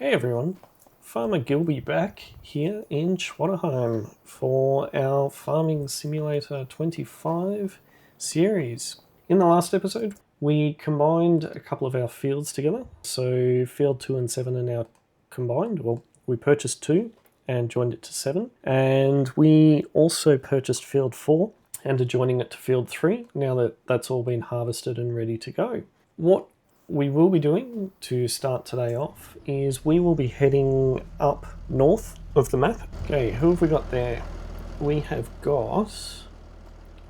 Hey everyone, Farmer Gilbee back here in Schwaadeheim for our Farming Simulator 25 series. In the last episode, we combined a couple of our fields together. So field 2 and 7 are now combined. Well, we purchased 2 and joined it to 7. And we also purchased field 4 and are joining it to field 3 now that that's all been harvested and ready to go. What we will be doing to start today off is we will be heading up north of the map. Okay, who have we got there? We have got,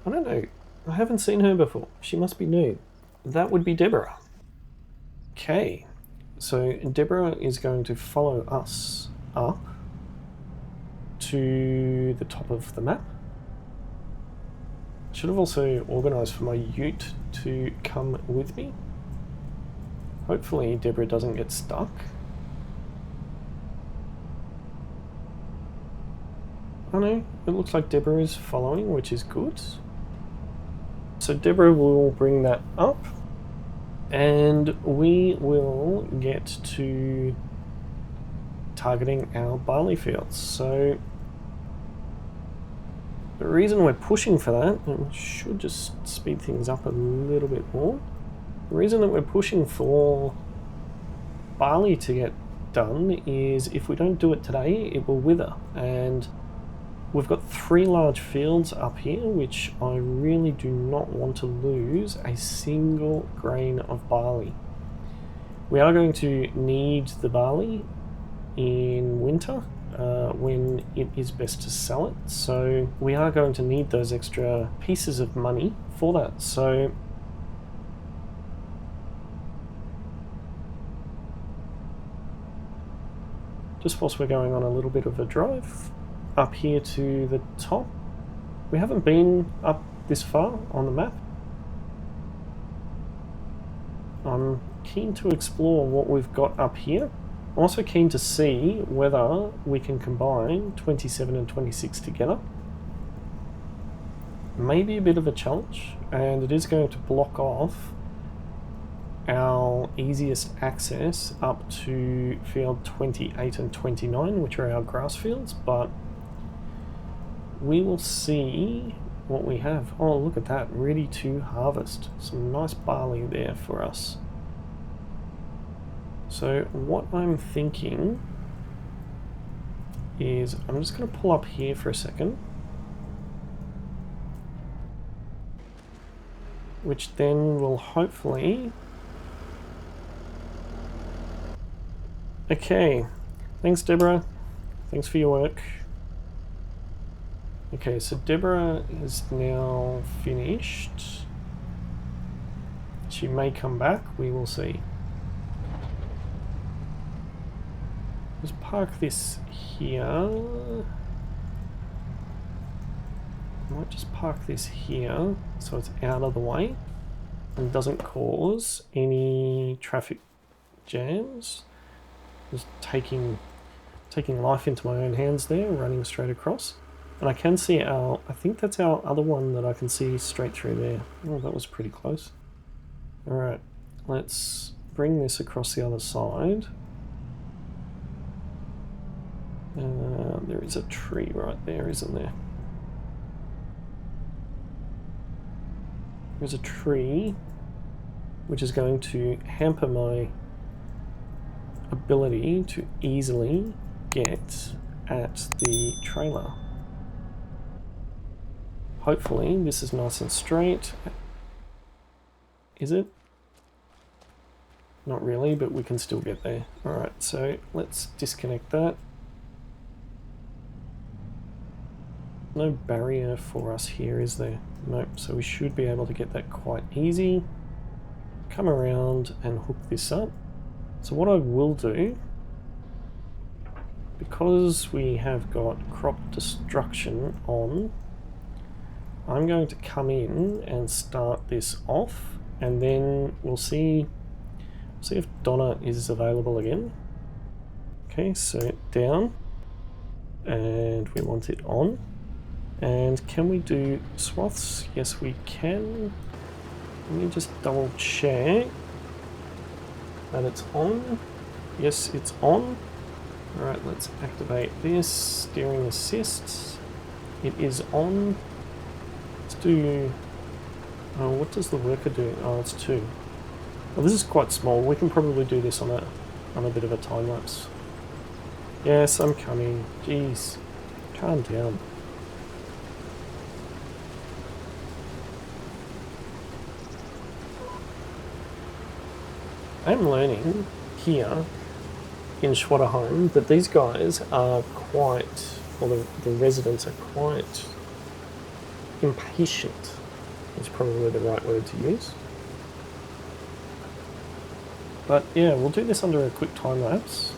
I don't know, I haven't seen her before. She must be new. That would be Deborah. Okay, so Deborah is going to follow us up to the top of the map. Should have also organised for my ute to come with me. Hopefully Deborah doesn't get stuck. Oh no, it looks like Deborah is following, which is good. So Deborah will bring that up and we will get to targeting our barley fields. So the reason we're pushing for that, and we should just speed things up a little bit more. The reason that we're pushing for barley to get done is if we don't do it today, it will wither. And we've got 3 large fields up here, which I really do not want to lose a single grain of barley. We are going to need the barley in winter when it is best to sell it. So we are going to need those extra pieces of money for that. So just whilst we're going on a little bit of a drive up here to the top. We haven't been up this far on the map. I'm keen to explore what we've got up here. I'm also keen to see whether we can combine 27 and 26 together. Maybe a bit of a challenge, and it is going to block off our easiest access up to field 28 and 29, which are our grass fields, but we will see what we have. Oh, look at that, ready to harvest. Some nice barley there for us. So what I'm thinking is I'm just going to pull up here for a second, which then will hopefully... Okay, thanks Deborah, thanks for your work. Okay, so Deborah is now finished. She may come back, we will see. Let's park this here. I might just park this here so it's out of the way and doesn't cause any traffic jams. Just taking life into my own hands there, running straight across. And I can see I think that's our other one that I can see straight through there. Oh, that was pretty close. Alright, let's bring this across the other side. There is a tree right there, isn't there? There's a tree which is going to hamper my ability to easily get at the trailer. Hopefully this is nice and straight. Is it? Not really, but we can still get there. Alright, so let's disconnect that. No barrier for us here, is there? Nope, so we should be able to get that quite easy. Come around and hook this up. So what I will do, because we have got crop destruction on, I'm going to come in and start this off, and then we'll see if Donna is available again. Okay, so down, and we want it on. And can we do swaths? Yes, we can. Let me just double check that it's on. Yes, it's on. Alright, let's activate this. Steering assist. It is on. Let's do... Oh, what does the worker do? Oh, it's 2. Well, this is quite small. We can probably do this on a bit of a time lapse. Yes, I'm coming. Jeez. Calm down. I'm learning here in Schwaadeheim that these guys are quite, or the residents are quite impatient, is probably the right word to use. But yeah, we'll do this under a quick time lapse.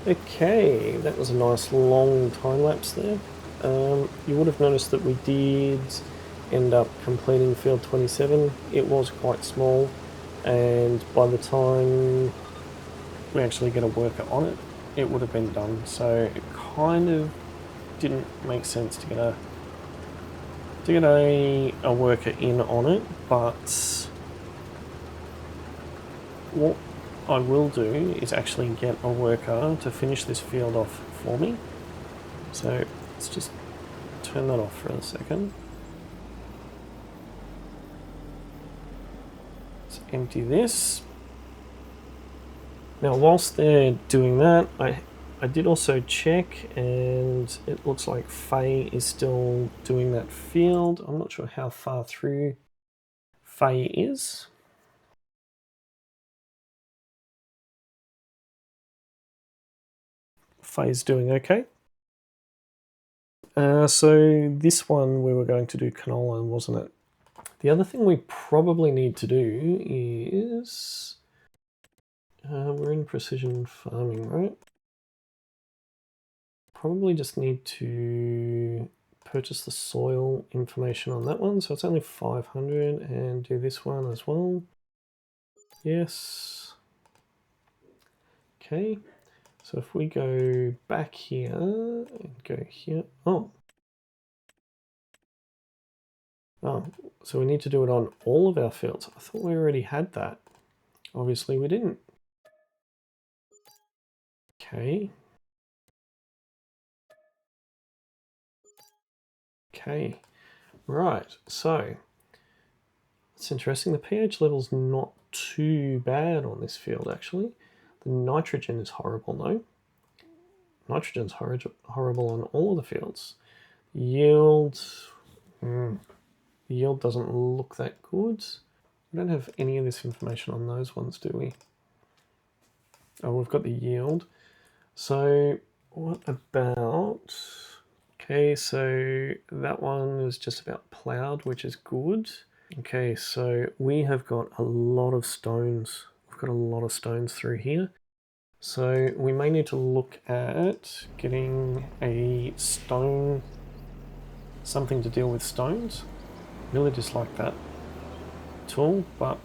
Okay, that was a nice long time lapse there. You would have noticed that we did end up completing field 27. It was quite small, and by the time we actually get a worker on it, it would have been done. So it kind of didn't make sense to get a worker in on it, but what I will do is actually get a worker to finish this field off for me. So let's just turn that off for a second. Let's empty this. Now whilst they're doing that, I did also check, and it looks like Faye is still doing that field. I'm not sure how far through Faye is. Faye's doing okay. So this one we were going to do canola, wasn't it? The other thing we probably need to do is... we're in precision farming, right? probably just need to purchase the soil information on that one. So it's only 500, and do this one as well. Yes. Okay. So if we go back here and go here, oh, so we need to do it on all of our fields. I thought we already had that. Obviously we didn't. Okay. Okay. Right. So it's interesting. The pH level's not too bad on this field, actually. The nitrogen is horrible, though. Nitrogen's horrible on all of the fields. Yield. The yield doesn't look that good. We don't have any of this information on those ones, do we? Oh, we've got the yield. So what about... Okay, so that one is just about ploughed, which is good. Okay, so we have got a lot of stones. We've got a lot of stones through here. So we may need to look at getting a stone, something to deal with stones. Really dislike that tool, but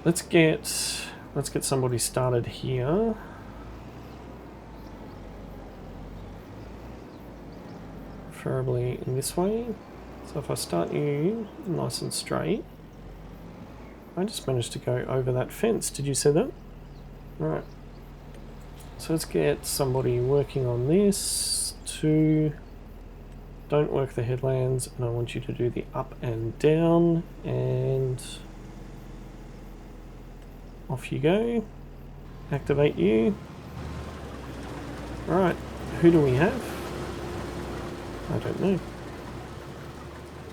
let's get somebody started here. Preferably in this way. So if I start you nice and straight, I just managed to go over that fence. Did you see that? Alright. So let's get somebody working on this. 2. Don't work the headlands, and I want you to do the up and down, and off you go. Activate you. Alright, who do we have? I don't know.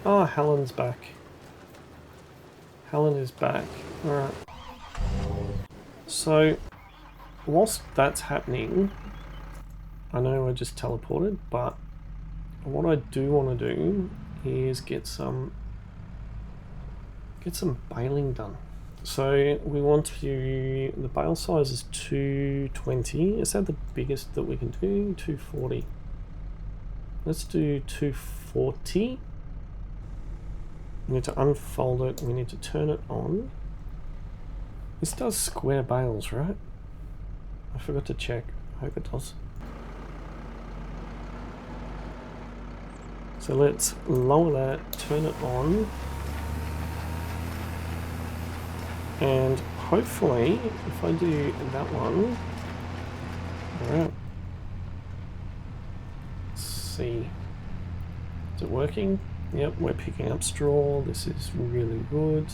Oh, Helen's back. Helen is back. Alright. So, whilst that's happening, I know I just teleported, but what I do want to do is get some baling done. So we want to, the bale size is 220. Is that the biggest that we can do? 240. Let's do 240. We need to unfold it. We need to turn it on. This does square bales, right? I forgot to check. I hope it does. So let's lower that, turn it on. And hopefully, if I do that one, alright. Let's see. Is it working? Yep, we're picking up straw. This is really good.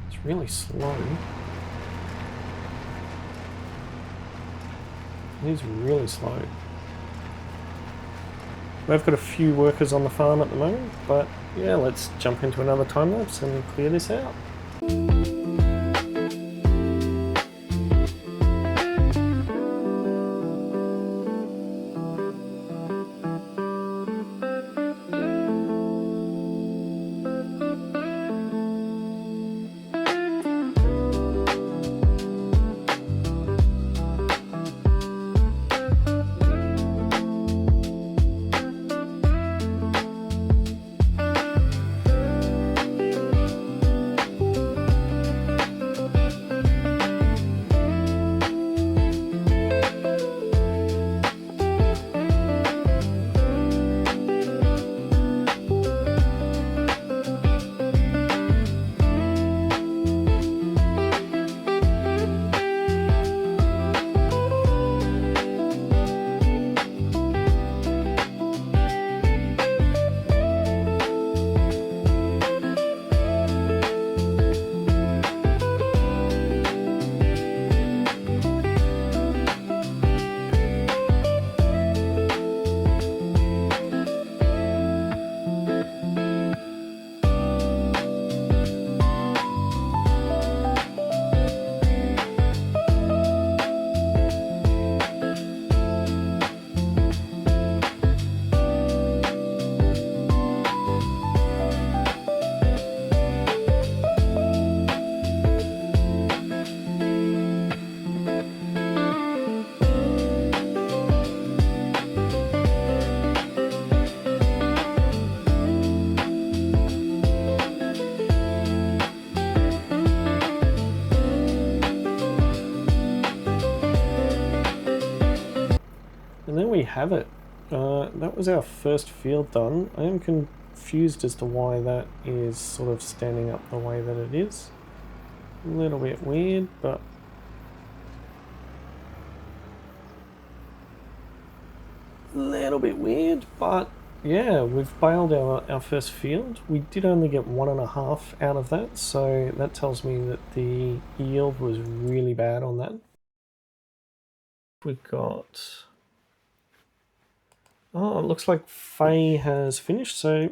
It's really slow. It is really slow. We've got a few workers on the farm at the moment, but yeah, let's jump into another time lapse and clear this out. have it. That was our first field done. I am confused as to why that is sort of standing up the way that it is. A little bit weird, but yeah, we've baled our first field. We did only get 1.5 out of that, so that tells me that the yield was really bad on that. We've got... Oh, it looks like Faye has finished, so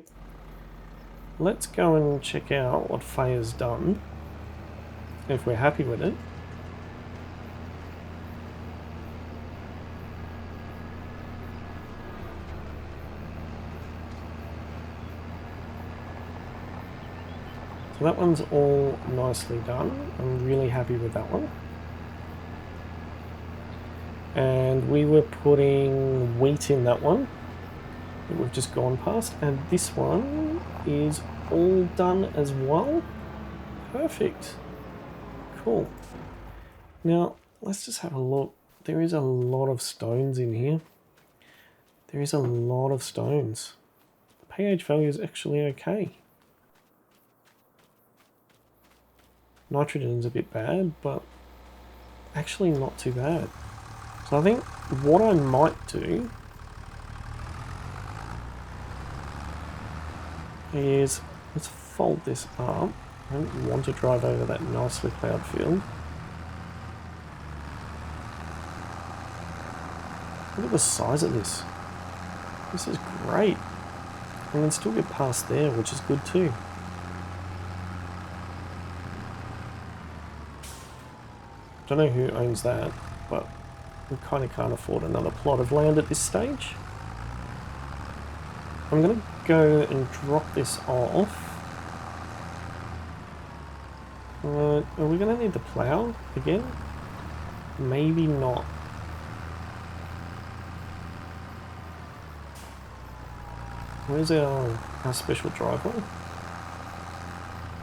let's go and check out what Faye has done, if we're happy with it. So that one's all nicely done. I'm really happy with that one. And we were putting wheat in that one that we've just gone past, and this one is all done as well. Perfect. Cool. Now let's just have a look. There is a lot of stones in here. There is a lot of stones. The pH value is actually okay. Nitrogen's a bit bad, but actually not too bad. So I think what I might do is, let's fold this up. I don't want to drive over that nicely plowed field. Look at the size of this. This is great. And then still get past there, which is good too. Don't know who owns that, but we kind of can't afford another plot of land at this stage. I'm going to go and drop this off. Are we going to need the plough again? Maybe not. Where's our special driveway?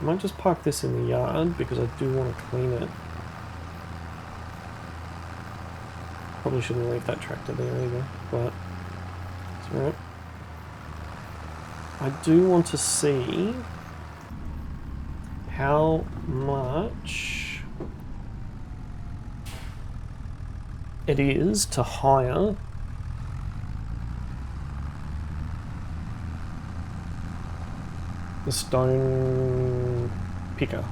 I might just park this in the yard because I do want to clean it. Probably shouldn't leave that tractor there either, but it's alright. I do want to see how much it is to hire the stone picker.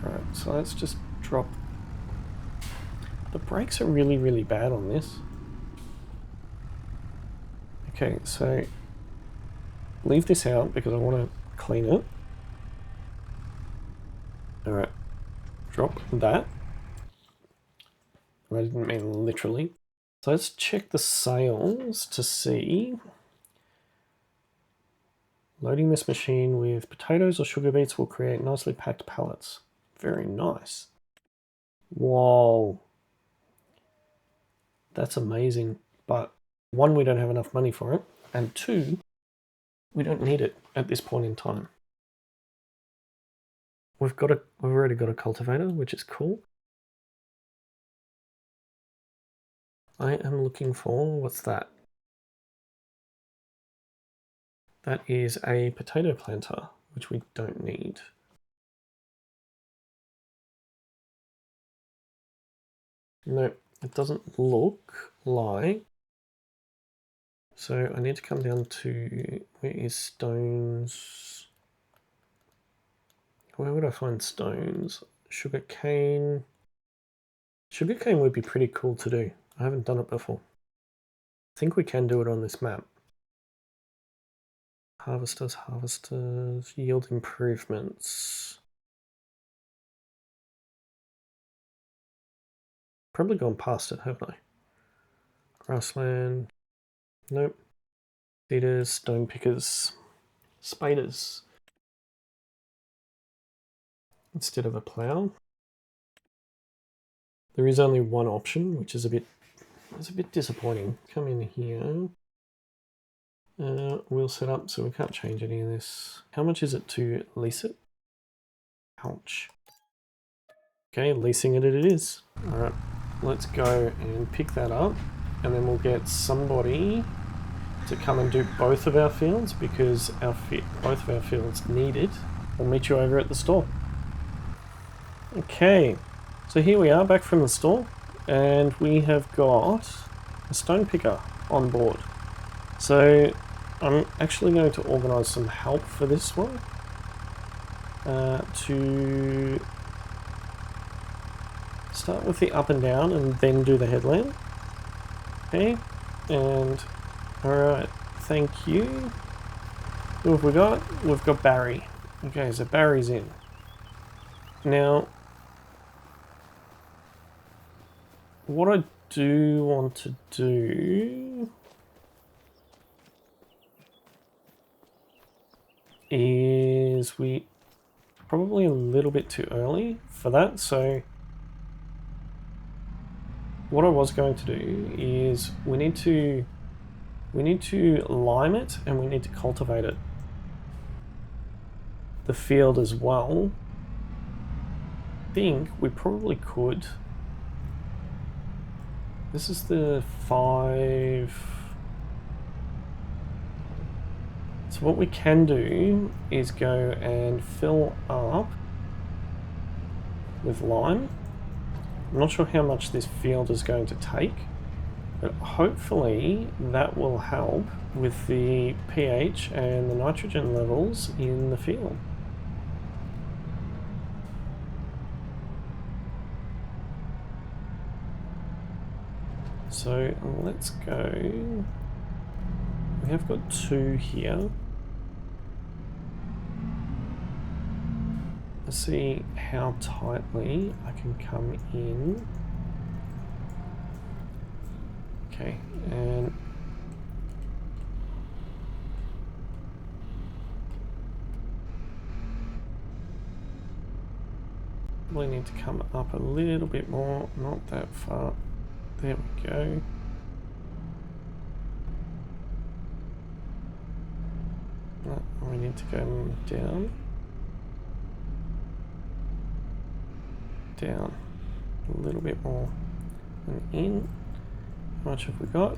Alright, so let's just drop. The brakes are really, really bad on this. Okay, so leave this out because I want to clean it. Alright, drop that. I didn't mean literally. So let's check the sales to see. Loading this machine with potatoes or sugar beets will create nicely packed pallets. Very nice. Whoa. That's amazing. But one, we don't have enough money for it. And two, we don't need it at this point in time. We've already got a cultivator, which is cool. I am looking for, what's that? That is a potato planter, which we don't need. Nope, it doesn't look like. So I need to come down to, where is stones? Where would I find stones? Sugarcane. Sugarcane would be pretty cool to do. I haven't done it before. I think we can do it on this map. Harvesters, yield improvements. Probably gone past it, haven't I? Grassland. Nope. Seeders, stone pickers, spaders. Instead of a plough. There is only one option, which is a bit disappointing. Come in here. We'll set up so we can't change any of this. How much is it to lease it? Ouch. Okay, leasing it is. Alright, let's go and pick that up. and then we'll get somebody to come and do both of our fields because both of our fields need it. We'll meet you over at the store. Okay, so here we are back from the store, and we have got a stone picker on board. So I'm actually going to organise some help for this one to start with the up and down and then do the headland. Okay, and alright, thank you. Who have we got? We've got Barry. Okay, so Barry's in. Now, what I do want to do is we probably a little bit too early for that, so what I was going to do is we need to lime it and we need to cultivate it. The field as well. I think we probably could. This is the 5. So what we can do is go and fill up with lime. I'm not sure how much this field is going to take, but hopefully that will help with the pH and the nitrogen levels in the field. So let's go. We have got 2 here. Let's see how tightly I can come in. Okay, and probably need to come up a little bit more, not that far. There we go. No, we need to go down. Down a little bit more and in. How much have we got?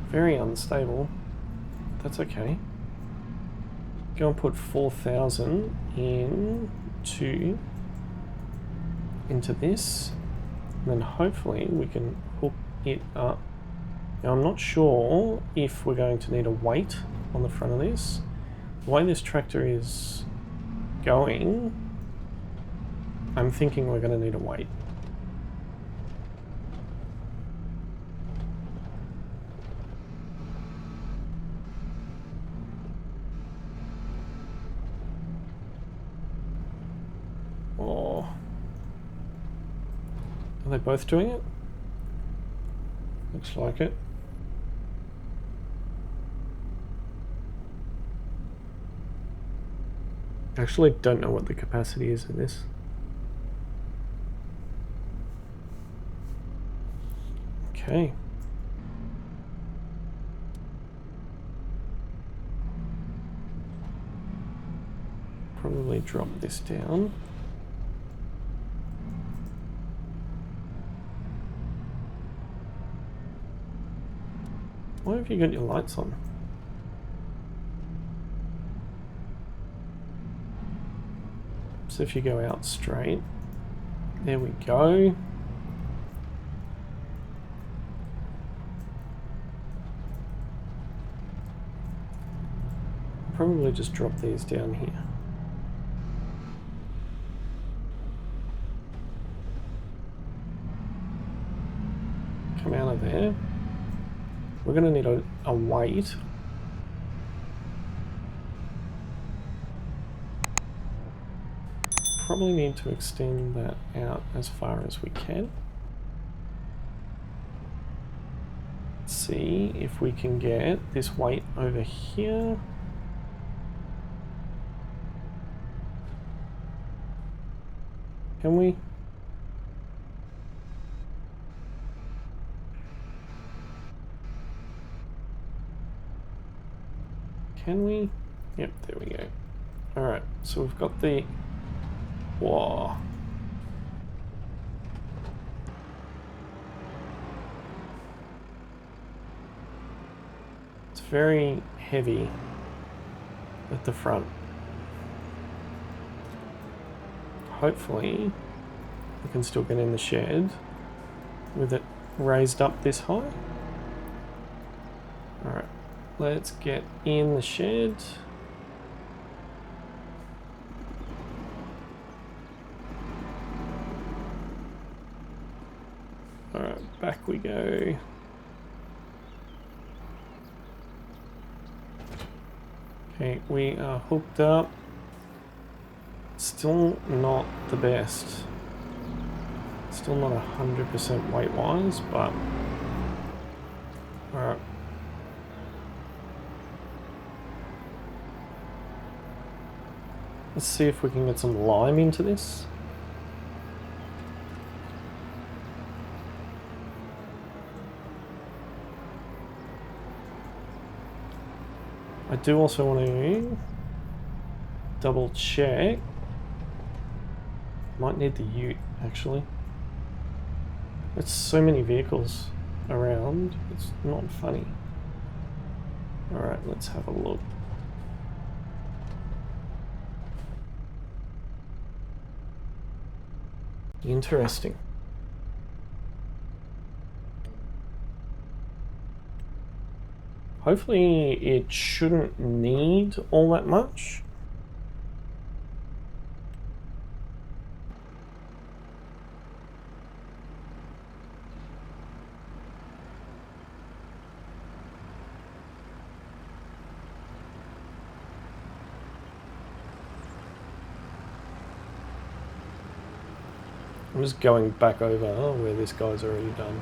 Very unstable. That's okay. Go and put 4,000 into this, and then hopefully we can hook it up. Now I'm not sure if we're going to need a weight on the front of this. The way this tractor is going, I'm thinking we're going to need a weight. Oh. Are they both doing it? Looks like it. Actually, don't know what the capacity is in this. Okay. Probably drop this down. Why have you got your lights on? So if you go out straight, there we go. Probably just drop these down here. Come out of there. We're going to need a weight. Probably need to extend that out as far as we can. Let's see if we can get this weight over here. Can we? Can we? Yep, there we go. Alright, so we've got the... Whoa. very heavy at the front. Hopefully we can still get in the shed with it raised up this high. Alright, let's get in the shed. Alright, back we go. Okay, we are hooked up. Still not the best. Still not 100% weight-wise, but... Alright. Let's see if we can get some lime into this. I do also want to double check. Might need the ute, actually. There's so many vehicles around, it's not funny. Alright, let's have a look. Interesting. Hopefully it shouldn't need all that much. I'm just going back over where this guy's already done.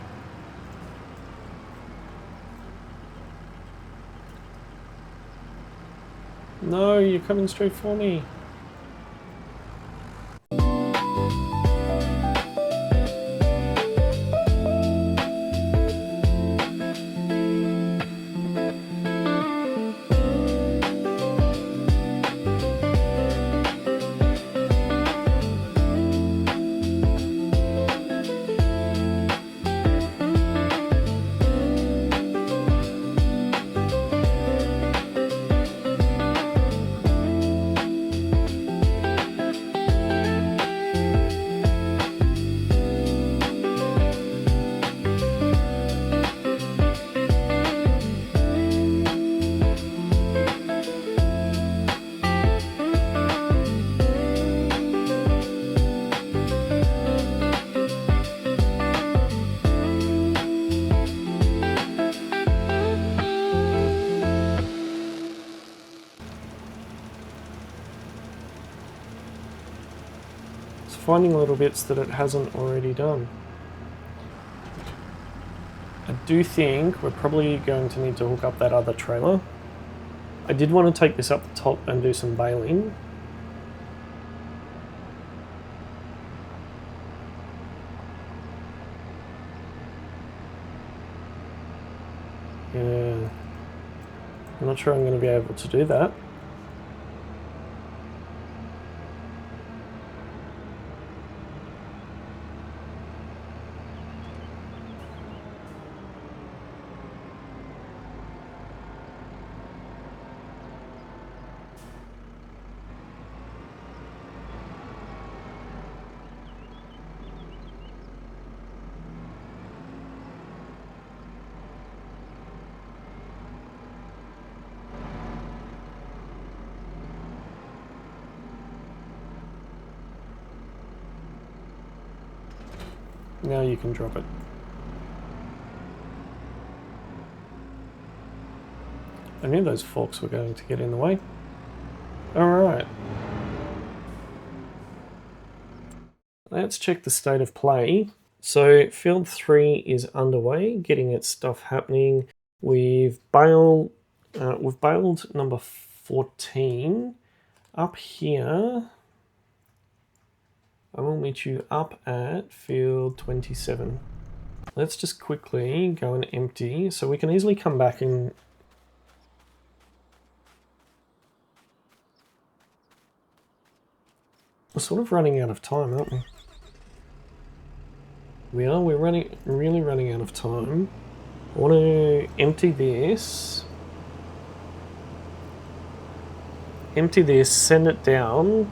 No, you're coming straight for me. Finding little bits that it hasn't already done. I do think we're probably going to need to hook up that other trailer. I did want to take this up the top and do some baling. Yeah, I'm not sure I'm going to be able to do that. Now you can drop it. I knew those forks were going to get in the way. Alright. Let's check the state of play. So field 3 is underway, getting its stuff happening. We've baled number 14. Up here, I will meet you up at field 27. Let's just quickly go and empty, so we can easily come back and... We're sort of running out of time, aren't we? We're really running out of time. I want to empty this empty this, send it down.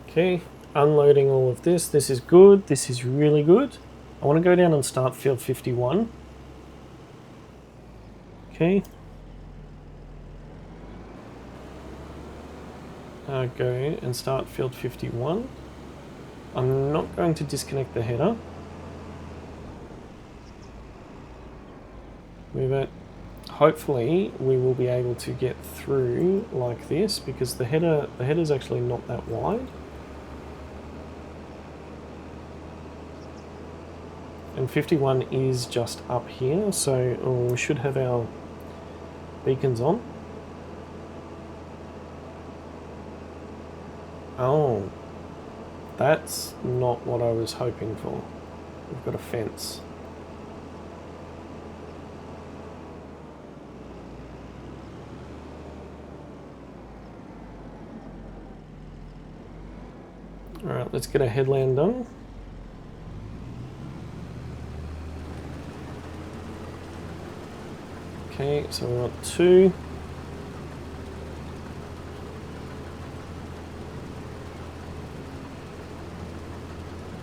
Okay, unloading all of this. This is good. This is really good. I want to go down and start field 51. Okay. Go and start field 51. I'm not going to disconnect the header. Move it. Hopefully we will be able to get through like this because the header's actually not that wide. And 51 is just up here, so we should have our beacons on. Oh, that's not what I was hoping for. We've got a fence. Alright, let's get a headland done. Okay, so we want 2.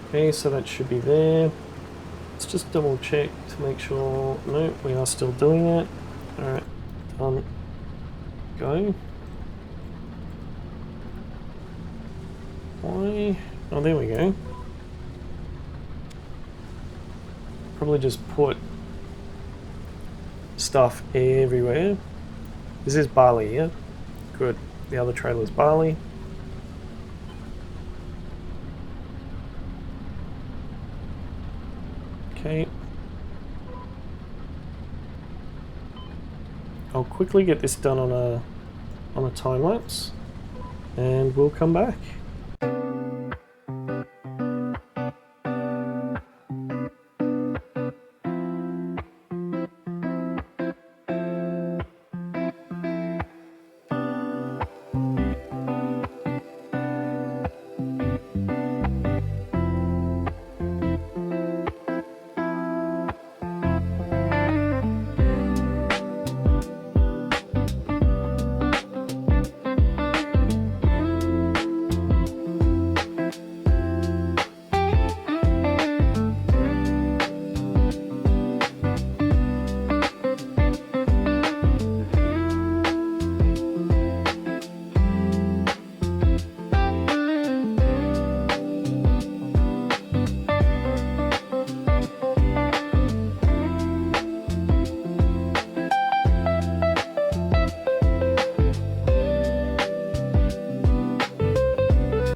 Okay, so that should be there. Let's just double check to make sure. No, we are still doing it. Alright, done. Go. Why? Oh, there we go. Probably just put stuff everywhere. This is barley, yeah? Good. The other trailer's barley. Okay. I'll quickly get this done on a time lapse and we'll come back.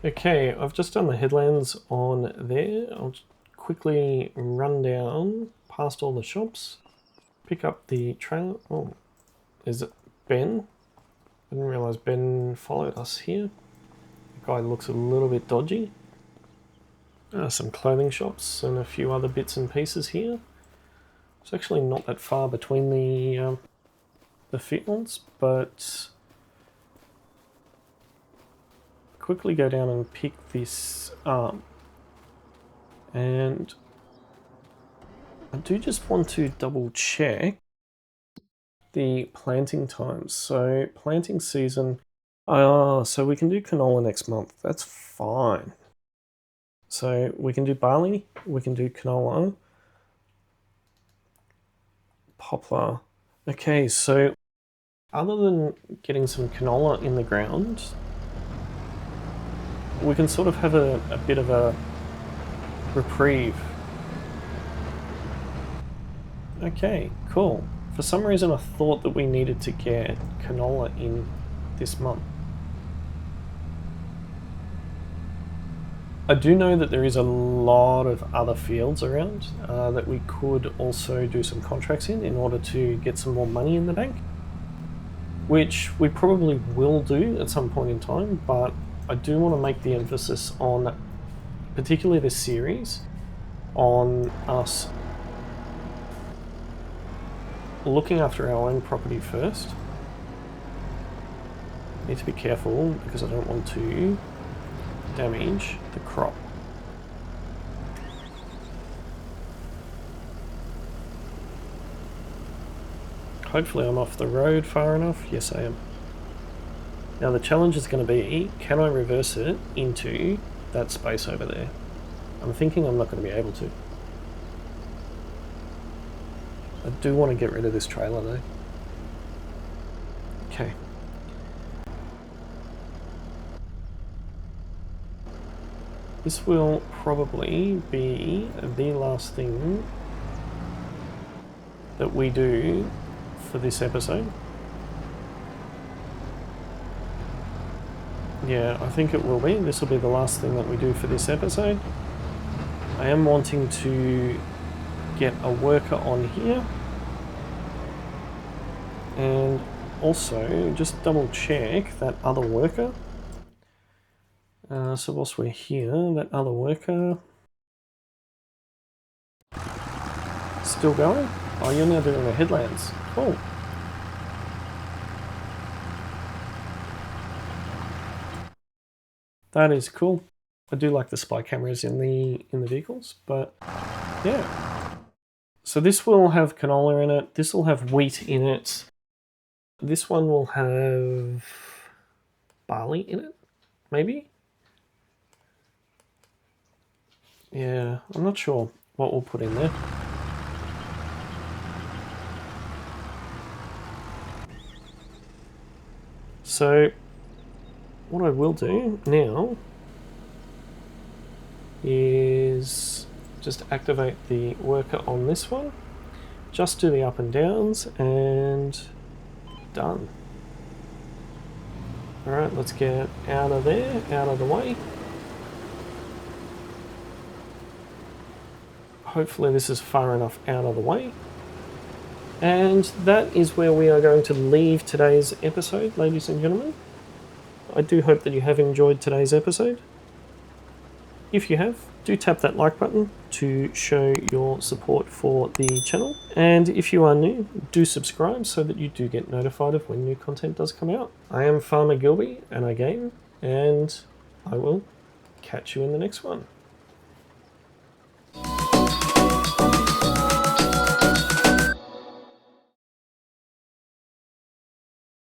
Okay, I've just done the headlands on there. I'll quickly run down past all the shops, pick up the trailer. Oh, is it Ben? I didn't realise Ben followed us here. The guy looks a little bit dodgy. Some clothing shops and a few other bits and pieces here. It's actually not that far between the fields, but quickly go down and pick this up. And I do just want to double check the planting times. So planting season, so we can do canola next month. That's fine. So we can do barley, we can do canola, poplar. Okay, so other than getting some canola in the ground, we can sort of have a bit of a reprieve. Okay, cool. For some reason I thought that we needed to get canola in this month. I do know that there is a lot of other fields around that we could also do some contracts in order to get some more money in the bank. which we probably will do at some point in time, but I do want to make the emphasis on, particularly this series, on us looking after our own property first. Need to be careful because I don't want to damage the crop. Hopefully I'm off the road far enough. Yes, I am. Now the challenge is going to be, can I reverse it into that space over there? I'm thinking I'm not going to be able to. I do want to get rid of this trailer though. Okay. This will probably be the last thing that we do for this episode. Yeah, I think it will be. This will be the last thing that we do for this episode. I am wanting to get a worker on here. And also, just double check that other worker. So whilst we're here, that other worker... Still going? Oh, you're now doing the headlands. Cool. That is cool. I do like the spy cameras in the vehicles, but yeah. So this will have canola in it. This will have wheat in it. This one will have barley in it, maybe? Yeah, I'm not sure what we'll put in there. So what I will do now is just activate the worker on this one, just do the up and downs, and done. Alright, let's get out of there, out of the way. Hopefully this is far enough out of the way. And that is where we are going to leave today's episode, ladies and gentlemen. I do hope that you have enjoyed today's episode. If you have, do tap that like button to show your support for the channel. And if you are new, do subscribe so that you do get notified of when new content does come out. I am Farmer Gilbee, and I game, and I will catch you in the next one.